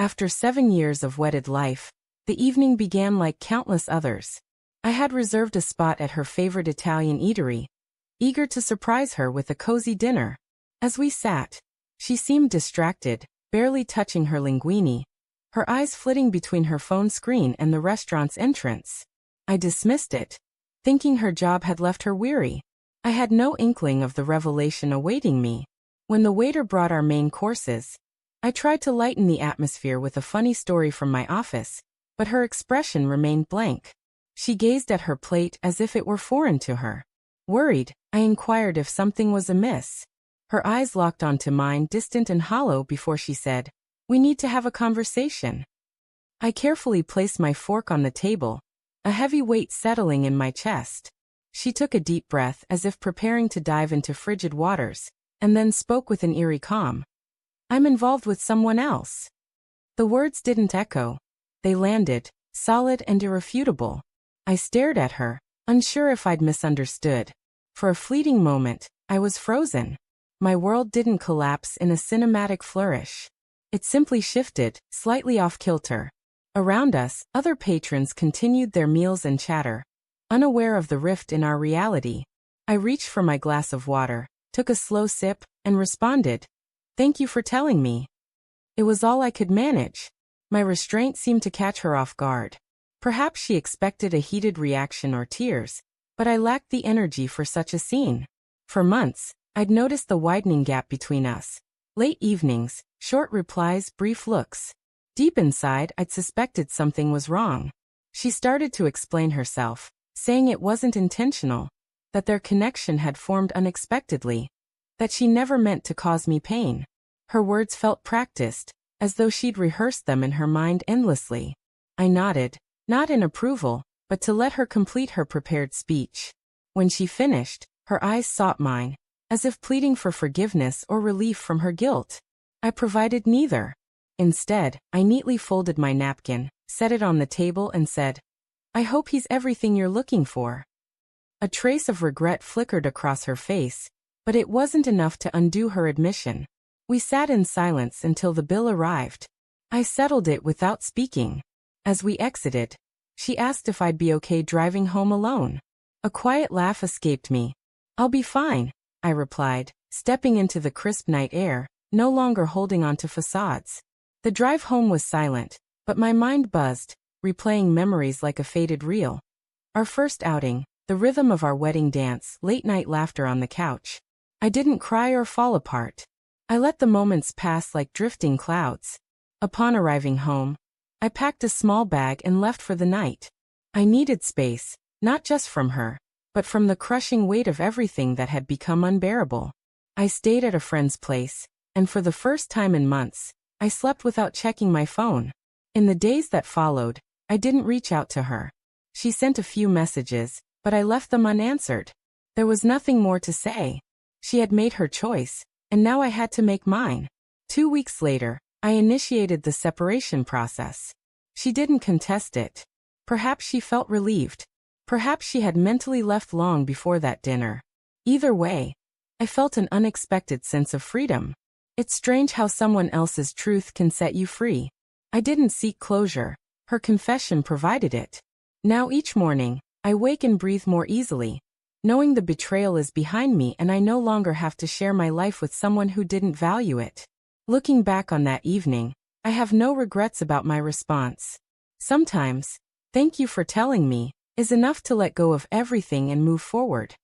After 7 years of wedded life, the evening began like countless others. I had reserved a spot at her favorite Italian eatery, eager to surprise her with a cozy dinner. As we sat, she seemed distracted, barely touching her linguine, her eyes flitting between her phone screen and the restaurant's entrance. I dismissed it, thinking her job had left her weary. I had no inkling of the revelation awaiting me. When the waiter brought our main courses, I tried to lighten the atmosphere with a funny story from my office, but her expression remained blank. She gazed at her plate as if it were foreign to her. Worried, I inquired if something was amiss. Her eyes locked onto mine, distant and hollow, before she said, "We need to have a conversation." I carefully placed my fork on the table, a heavy weight settling in my chest. She took a deep breath as if preparing to dive into frigid waters, and then spoke with an eerie calm. "I'm involved with someone else." The words didn't echo. They landed, solid and irrefutable. I stared at her, unsure if I'd misunderstood. For a fleeting moment, I was frozen. My world didn't collapse in a cinematic flourish. It simply shifted, slightly off-kilter. Around us, other patrons continued their meals and chatter, unaware of the rift in our reality. I reached for my glass of water, took a slow sip, and responded, "Thank you for telling me." It was all I could manage. My restraint seemed to catch her off guard. Perhaps she expected a heated reaction or tears, but I lacked the energy for such a scene. For months, I'd noticed the widening gap between us. Late evenings, short replies, brief looks. Deep inside, I'd suspected something was wrong. She started to explain herself, saying it wasn't intentional, that their connection had formed unexpectedly, that she never meant to cause me pain. Her words felt practiced, as though she'd rehearsed them in her mind endlessly. I nodded, not in approval, but to let her complete her prepared speech. When she finished, her eyes sought mine, as if pleading for forgiveness or relief from her guilt. I provided neither. Instead, I neatly folded my napkin, set it on the table and said, "I hope he's everything you're looking for." A trace of regret flickered across her face, but it wasn't enough to undo her admission. We sat in silence until the bill arrived. I settled it without speaking. As we exited, she asked if I'd be okay driving home alone. A quiet laugh escaped me. "I'll be fine," I replied, stepping into the crisp night air, no longer holding on to facades. The drive home was silent, but my mind buzzed, replaying memories like a faded reel. Our first outing, the rhythm of our wedding dance, late-night laughter on the couch. I didn't cry or fall apart. I let the moments pass like drifting clouds. Upon arriving home, I packed a small bag and left for the night. I needed space, not just from her, but from the crushing weight of everything that had become unbearable. I stayed at a friend's place, and for the first time in months, I slept without checking my phone. In the days that followed, I didn't reach out to her. She sent a few messages, but I left them unanswered. There was nothing more to say. She had made her choice, and now I had to make mine. 2 weeks later, I initiated the separation process. She didn't contest it. Perhaps she felt relieved. Perhaps she had mentally left long before that dinner. Either way, I felt an unexpected sense of freedom. It's strange how someone else's truth can set you free. I didn't seek closure. Her confession provided it. Now each morning, I wake and breathe more easily, knowing the betrayal is behind me and I no longer have to share my life with someone who didn't value it. Looking back on that evening, I have no regrets about my response. Sometimes, "Thank you for telling me," is enough to let go of everything and move forward.